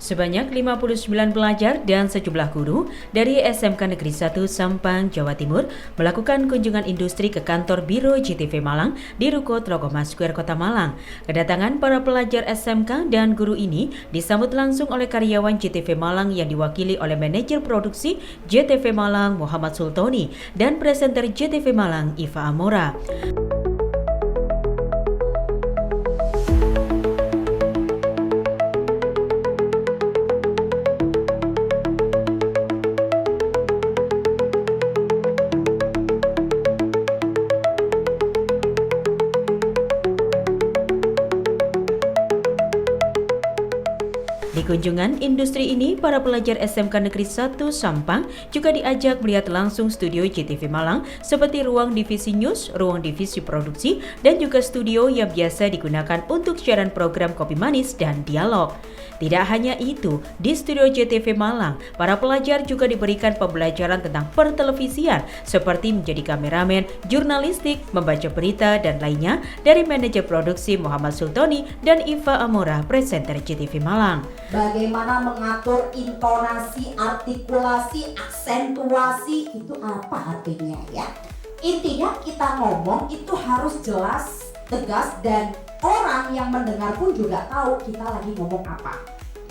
Sebanyak 59 pelajar dan sejumlah guru dari SMK Negeri 1 Sampang, Jawa Timur melakukan kunjungan industri ke kantor Biro JTV Malang di Ruko Trogoma Square, Kota Malang. Kedatangan para pelajar SMK dan guru ini disambut langsung oleh karyawan JTV Malang yang diwakili oleh manajer produksi JTV Malang Muhammad Sultoni dan presenter JTV Malang Iva Amora. Di kunjungan industri ini, para pelajar SMK Negeri 1 Sampang juga diajak melihat langsung studio JTV Malang seperti ruang divisi news, ruang divisi produksi, dan juga studio yang biasa digunakan untuk siaran program Kopi Manis dan Dialog. Tidak hanya itu, di studio JTV Malang, para pelajar juga diberikan pembelajaran tentang pertelevisian seperti menjadi kameramen, jurnalistik, membaca berita, dan lainnya dari manajer produksi Muhammad Sultoni dan Iva Amora, presenter JTV Malang. Bagaimana mengatur intonasi, artikulasi, aksentuasi, itu apa artinya ya? Intinya kita ngomong itu harus jelas, tegas, dan orang yang mendengar pun juga tahu kita lagi ngomong apa.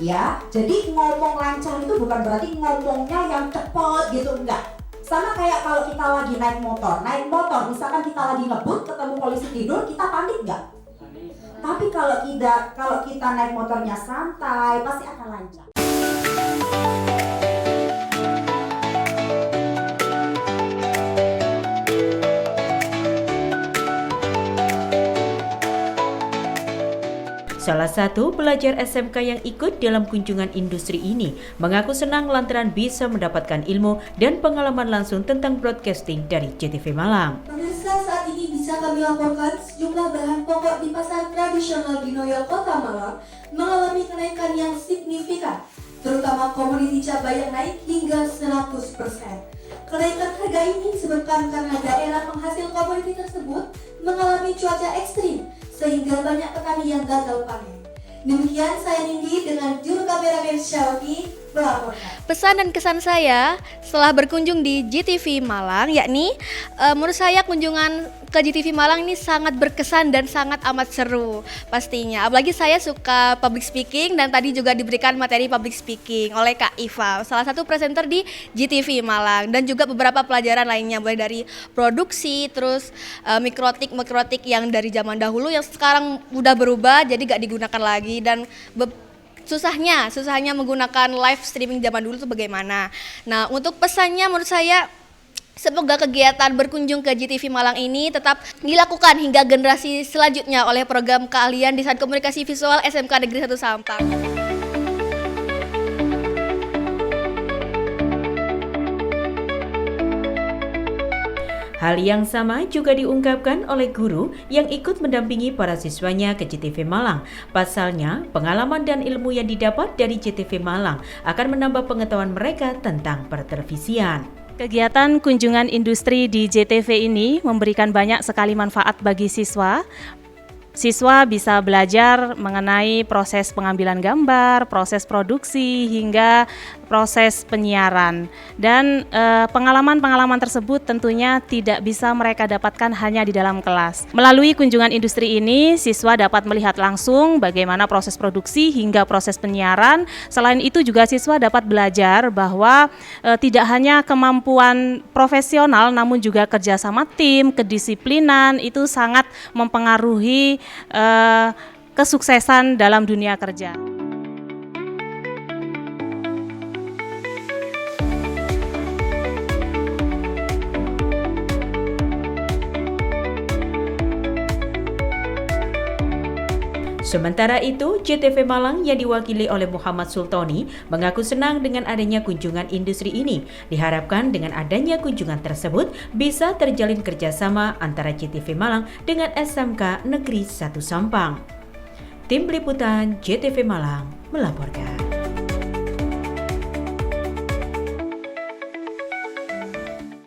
Ya, jadi ngomong lancar itu bukan berarti ngomongnya yang cepet gitu, enggak. Sama kayak kalau kita lagi naik motor, misalkan kita lagi ngebut, ketemu polisi tidur, kita panik enggak? Tapi kalau kita naik motornya santai, pasti akan lancar. Salah satu pelajar SMK yang ikut dalam kunjungan industri ini mengaku senang lantaran bisa mendapatkan ilmu dan pengalaman langsung tentang broadcasting dari JTV Malang. Pemirsa, saat ini bisa kami laporkan sejumlah bahan pokok di pasar tradisional di Noyol, Kota Malang mengalami kenaikan yang signifikan, terutama komoditi cabai yang naik hingga 100%. Kenaikan harga ini disebabkan karena daerah penghasil komoditi tersebut mengalami cuaca ekstrim, sehingga banyak petani yang gagal panen. Demikian saya Nindi dengan juru kameramen Syawki melaporkan. Pesan dan kesan saya setelah berkunjung di JTV Malang, yakni menurut saya kunjungan ke JTV Malang ini sangat berkesan dan sangat amat seru pastinya. Apalagi saya suka public speaking dan tadi juga diberikan materi public speaking oleh Kak Iva, salah satu presenter di JTV Malang, dan juga beberapa pelajaran lainnya mulai dari produksi, terus mikrotik yang dari zaman dahulu yang sekarang udah berubah jadi gak digunakan lagi, dan susahnya menggunakan live streaming zaman dulu itu bagaimana. Nah, untuk pesannya menurut saya semoga kegiatan berkunjung ke JTV Malang ini tetap dilakukan hingga generasi selanjutnya oleh program keahlian Desain Komunikasi Visual SMK Negeri 1 Sampang. Hal yang sama juga diungkapkan oleh guru yang ikut mendampingi para siswanya ke JTV Malang. Pasalnya, pengalaman dan ilmu yang didapat dari JTV Malang akan menambah pengetahuan mereka tentang pertelevisian. Kegiatan kunjungan industri di JTV ini memberikan banyak sekali manfaat bagi siswa. Siswa bisa belajar mengenai proses pengambilan gambar, proses produksi, hingga proses penyiaran. Dan pengalaman-pengalaman tersebut tentunya tidak bisa mereka dapatkan hanya di dalam kelas. Melalui kunjungan industri ini, siswa dapat melihat langsung bagaimana proses produksi hingga proses penyiaran. Selain itu juga siswa dapat belajar bahwa tidak hanya kemampuan profesional, namun juga kerjasama tim, kedisiplinan itu sangat mempengaruhi kesuksesan dalam dunia kerja. Sementara itu, JTV Malang yang diwakili oleh Muhammad Sultoni mengaku senang dengan adanya kunjungan industri ini. Diharapkan dengan adanya kunjungan tersebut bisa terjalin kerjasama antara JTV Malang dengan SMK Negeri 1 Sampang. Tim Liputan JTV Malang melaporkan.